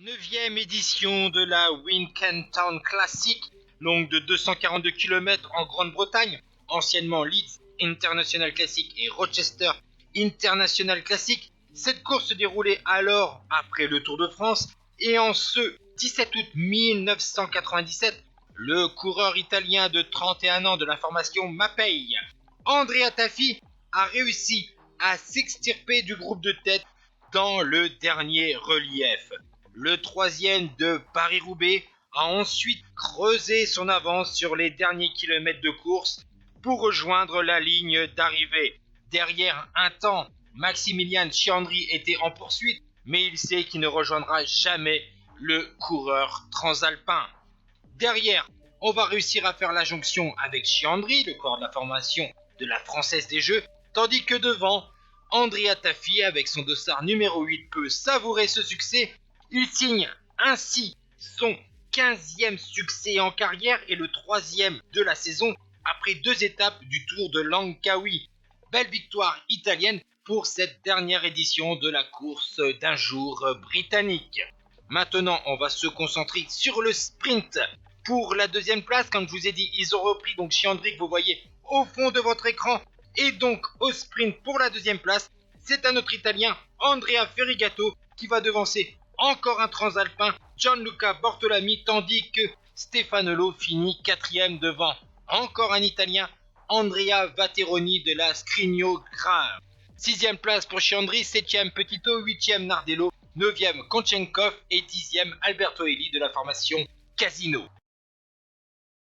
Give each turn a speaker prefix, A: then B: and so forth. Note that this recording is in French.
A: Neuvième édition de la Wincanton Town Classic, longue de 242 km en Grande-Bretagne, anciennement Leeds International Classic et Rochester International Classic. Cette course se déroulait alors après le Tour de France et en ce 17 août 1997, le coureur italien de 31 ans de la formation Mapei, Andrea Tafi, a réussi à s'extirper du groupe de tête dans le dernier relief. Le troisième de Paris-Roubaix a ensuite creusé son avance sur les derniers kilomètres de course pour rejoindre la ligne d'arrivée. Derrière un temps, Maximilian Chiandri était en poursuite, mais il sait qu'il ne rejoindra jamais le coureur transalpin. Derrière, on va réussir à faire la jonction avec Chiandri, le corps de la formation de la Française des Jeux, tandis que devant, Andrea Tafi, avec son dossard numéro 8, peut savourer ce succès. Il signe ainsi son 15e succès en carrière et le 3e de la saison après 2 étapes du Tour de Langkawi. Belle victoire italienne pour cette dernière édition de la course d'un jour britannique. Maintenant, on va se concentrer sur le sprint. Pour la deuxième place, comme je vous ai dit, ils ont repris donc Chiandri que vous voyez au fond de votre écran. Et donc au sprint pour la deuxième place, c'est un autre Italien, Andrea Ferrigato, qui va devancer encore un transalpin, Gianluca Bortolami, tandis que Stefanello finit 4e devant. Encore un Italien, Andrea Vateroni de la Scrigno Grave. 6e place pour Chiandri, 7e Petito, 8e Nardello, 9e Konchenkov et 10e Alberto Eli de la formation Casino.